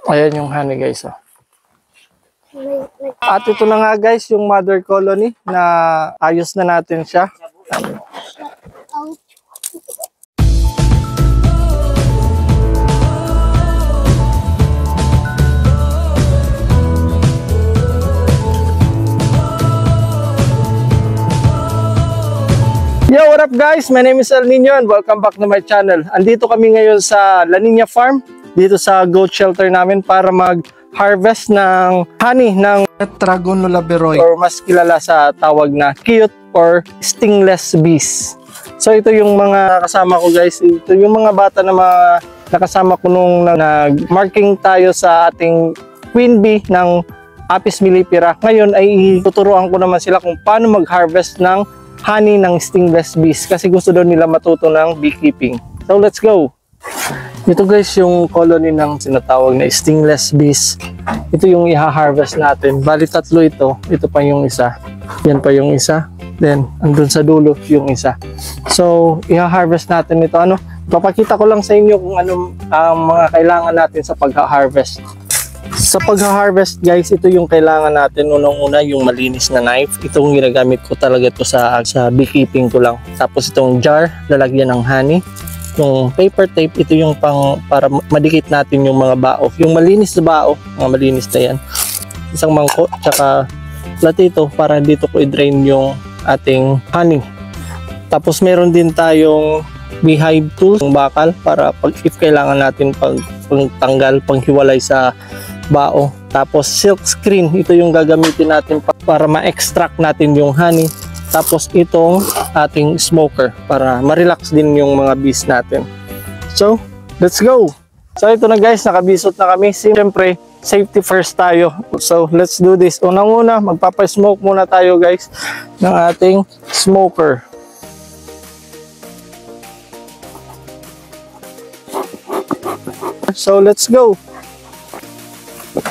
Ayan yung honey guys. Oh. At ito na nga guys yung mother colony na ayos na natin siya. Yo, what up guys? My name is El Nino and welcome back to my channel. Andito kami ngayon sa La Nina Farm, dito sa goat shelter namin para mag-harvest ng honey ng Tetragonula laberoy or mas kilala sa tawag na cute or stingless bees. So ito yung mga kasama ko guys. Ito yung mga bata na mga nakasama ko nung nag-marking tayo sa ating queen bee ng Apis mellifera. Ngayon ay tuturuan ko naman sila kung paano mag-harvest ng honey ng stingless bees kasi gusto daw nila matuto ng beekeeping. So let's go! Ito guys yung colony ng sinatawag na stingless bees. Ito yung iha-harvest natin. Bali tatlo ito. Ito pa yung isa. Yan pa yung isa. Then andun sa dulo yung isa. So iha-harvest natin ito. Papakita ko lang sa inyo kung ano ang mga kailangan natin sa pagha-harvest. Sa pagha-harvest guys, ito yung kailangan natin. Unang-una yung malinis na knife. Itong ginagamit ko talaga ito sa beekeeping ko lang. Tapos itong jar, lalagyan ng honey. Yung paper tape, ito yung para madikit natin yung mga bao. Yung malinis na bao, mga malinis na yan. Isang mangkok, tsaka platito para dito ko i-drain yung ating honey. Tapos meron din tayong beehive tools, yung bakal, para if kailangan natin pagtanggal, panghiwalay sa bao. Tapos silk screen, ito yung gagamitin natin para ma-extract natin yung honey. Tapos itong ating smoker para ma-relax din yung mga bees natin. So, let's go! So ito na guys, nakabisot na kami. Siyempre, safety first tayo. So, let's do this. Unang-una, magpapa-smoke muna tayo guys ng ating smoker. So, let's go!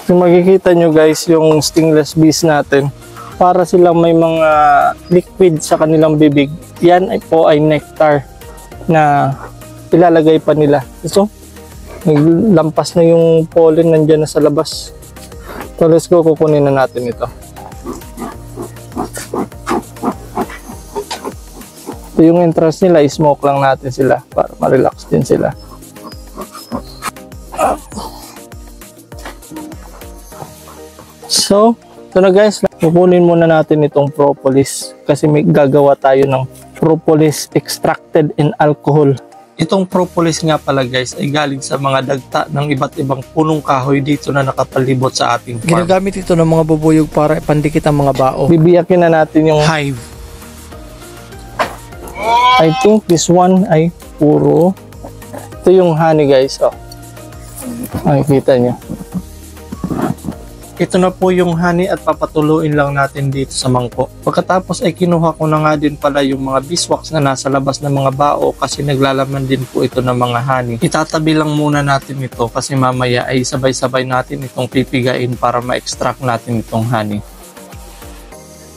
Kung makikita nyo guys yung stingless bees natin, para silang may mga liquid sa kanilang bibig. Yan po ay nectar na ilalagay pa nila. So, lampas na yung pollen, nandyan na sa labas. So let's go, kukunin na natin ito. Ito yung entrance nila, i-smoke lang natin sila para ma-relax din sila. So, ito na guys, kukunin muna natin itong propolis kasi may gagawa tayo ng propolis extracted in alcohol. Itong propolis nga pala guys ay galing sa mga dagta ng iba't ibang punong kahoy dito na nakapalibot sa ating farm. Ginagamit ito ng mga bubuyog para ipandikit ang mga bao. Bibiyakin na natin yung hive. I think this one ay puro. Ito yung honey guys. Oh. Makikita nyo. Ito na po yung honey at papatuloyin lang natin dito sa mangkok. Pagkatapos ay kinuha ko na nga din pala yung mga beeswax na nasa labas ng mga bao kasi naglalaman din po ito ng mga honey. Itatabi lang muna natin ito kasi mamaya ay sabay-sabay natin itong pipigain para ma-extract natin itong honey.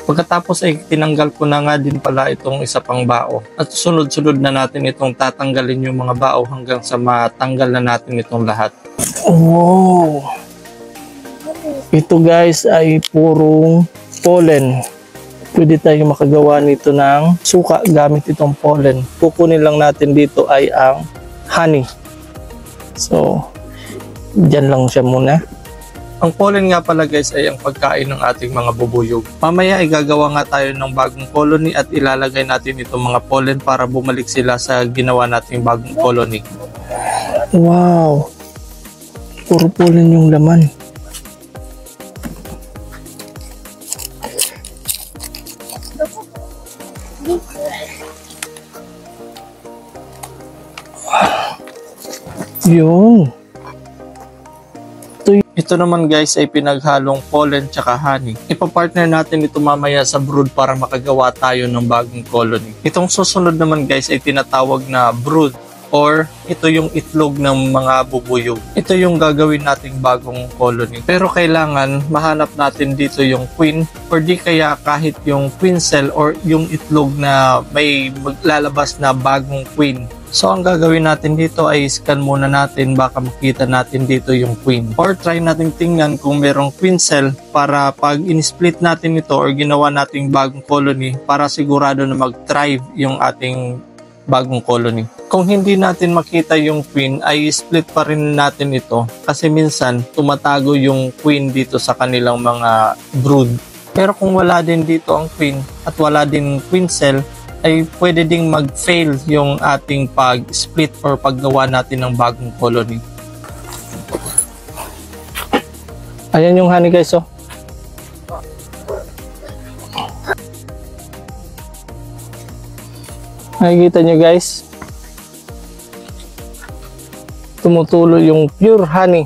Pagkatapos ay tinanggal ko na nga din pala itong isa pang bao. At sunod-sunod na natin itong tatanggalin yung mga bao hanggang sa matanggal na natin itong lahat. Oh! Ito guys ay purong pollen. Pwede tayo makagawa nito ng suka gamit itong pollen. Kukunin lang natin dito ay ang honey. So, dyan lang siya muna. Ang pollen nga pala guys ay ang pagkain ng ating mga bubuyog. Mamaya ay gagawa nga tayo ng bagong colony at ilalagay natin itong mga pollen para bumalik sila sa ginawa nating bagong colony. Wow! Puro pollen yung laman. Yun. Ito naman guys ay pinaghalong pollen tsaka honey. Ipapartner natin ito mamaya sa brood para makagawa tayo ng bagong colony. Itong susunod naman guys ay tinatawag na brood or ito yung itlog ng mga bubuyog. Ito yung gagawin nating bagong colony. Pero kailangan mahanap natin dito yung queen or di kaya kahit yung queen cell or yung itlog na may maglalabas na bagong queen. So ang gagawin natin dito ay scan muna natin, baka makita natin dito yung queen. Or try natin tingnan kung merong queen cell para pag in-split natin ito or ginawa nating bagong colony para sigurado na mag-thrive yung ating bagong colony. Kung hindi natin makita yung queen ay split pa rin natin ito kasi minsan tumatago yung queen dito sa kanilang mga brood. Pero kung wala din dito ang queen at wala din queen cell, ay pwede ding mag-fail yung ating pag-split or paggawa natin ng bagong colony. Ayan yung honey guys, oh. Nakikita nyo guys, tumutulo yung pure honey.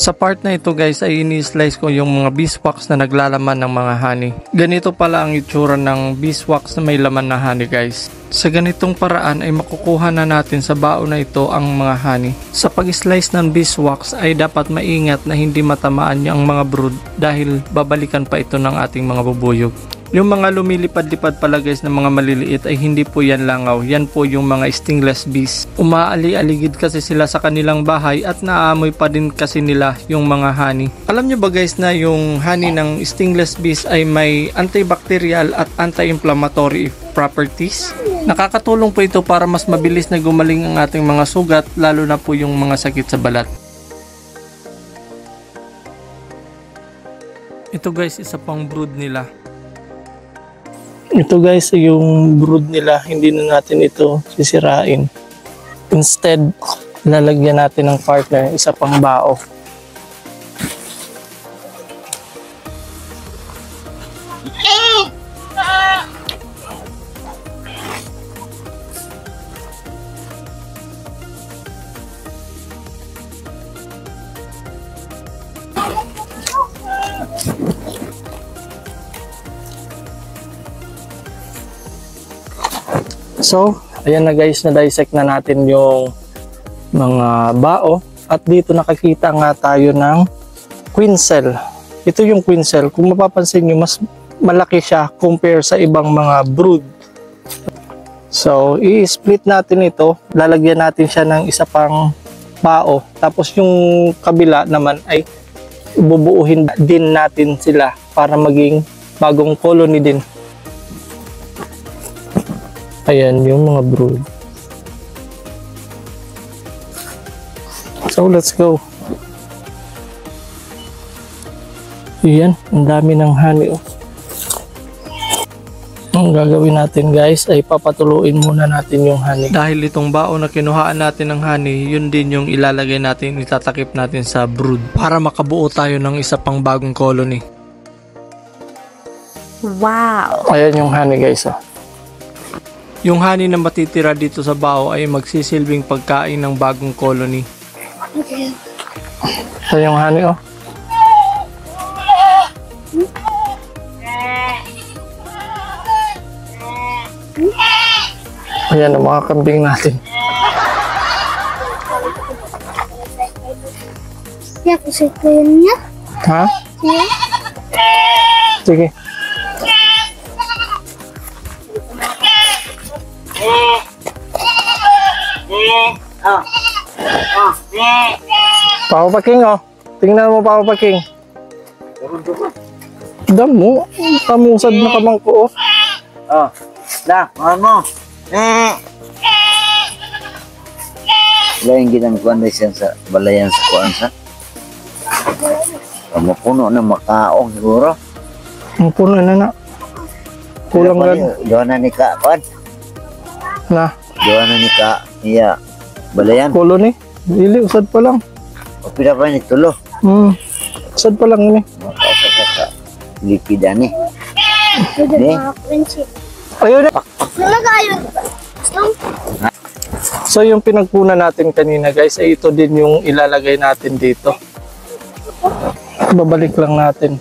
Sa part na ito guys ay ini-slice ko yung mga beeswax na naglalaman ng mga honey. Ganito pala ang itsura ng beeswax na may laman na honey guys. Sa ganitong paraan ay makukuha na natin sa baon na ito ang mga honey. Sa pag-slice ng beeswax ay dapat maingat na hindi matamaan ang mga brood dahil babalikan pa ito ng ating mga bubuyog. Yung mga lumilipad-lipad pala guys na mga maliliit ay hindi po yan langaw. Yan po yung mga stingless bees. Umaali-aligid kasi sila sa kanilang bahay at naaamoy pa din kasi nila yung mga honey. Alam nyo ba guys na yung honey ng stingless bees ay may antibacterial at anti-inflammatory properties? Nakakatulong po ito para mas mabilis na gumaling ang ating mga sugat, lalo na po yung mga sakit sa balat. Ito guys, isa pang brood nila. Ito guys, yung brood nila, hindi na natin ito sisirain. Instead, lalagyan natin ng partner, isa pang bao. So, ayan na guys, na-dissect na natin yung mga bao at dito nakakita nga tayo ng queen cell. Ito yung queen cell. Kung mapapansin nyo, mas malaki siya compare sa ibang mga brood. So, i-split natin ito. Lalagyan natin siya ng isa pang bao. Tapos yung kabila naman ay bubuuhin din natin sila para maging bagong colony din. Ayan yung mga brood. So let's go. Ayan, ang dami ng honey. Oh. Ang gagawin natin guys ay papatuluin muna natin yung honey. Dahil itong baon na kinuhaan natin ng honey, yun din yung ilalagay natin, itatakip natin sa brood para makabuo tayo ng isa pang bagong colony. Wow! Ayan yung honey guys. Oh. Yung honey na matitira dito sa bao ay magsisilbing pagkain ng bagong colony. Okay. So yung honey, oh. Ayan ang mga kambing natin. Ya, kasi ko yun niya. Ha? Sige. Pao Paking, oh. Tingnan mo, Pao Paking. Damo. Tamusad na kamang ko, oh. Oh, dah, mo. Lain kita kuan sa balayan sa kuan sa. Kamu puno na makaong siguro. Ang puno na na. Kulang gan. Joana ni ka kuan. Na. Joana ni ka iya balayan. Colony. Dili usad pa lang. O pila pa ni tulo. Usad pa lang ini. Makasa ka lipidan ni. Ni? Friendship. Ayun na. Nalagayon. So yung pinagpuna natin kanina guys ay ito din yung ilalagay natin dito. Babalik lang natin.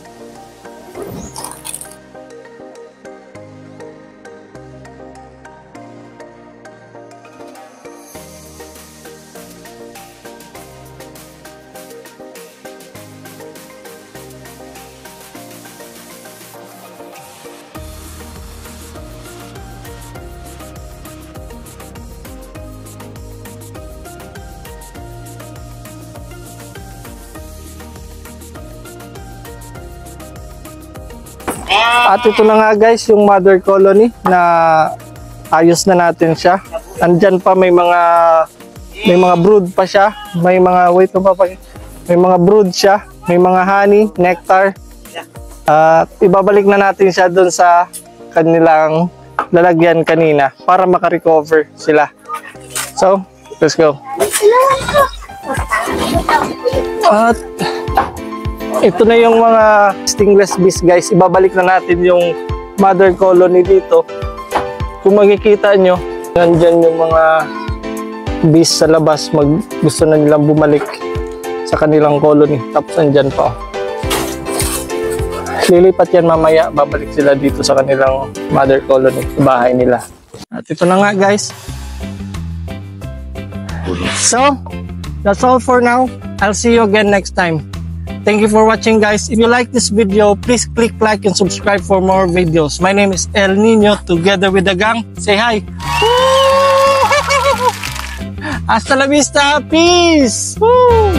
At ito na nga guys, yung mother colony na ayos na natin siya. Andyan pa may mga brood pa siya. May mga may mga brood siya, may mga honey, nectar. At ibabalik na natin siya doon sa kanilang lalagyan kanina para makarecover sila. So, let's go. At ito na yung mga stingless bees guys. Ibabalik na natin yung mother colony dito. Kung makikita nyo, nandyan yung mga bees sa labas. Gusto na nilang bumalik sa kanilang colony. Tapos andyan pa. Lilipat yan mamaya. Babalik sila dito sa kanilang mother colony. Sa bahay nila. At ito na nga guys. So, that's all for now. I'll see you again next time. Thank you for watching guys. If you like this video, please click like and subscribe for more videos. My name is El Nino together with the gang. Say hi. Hasta la vista. Peace. Woo!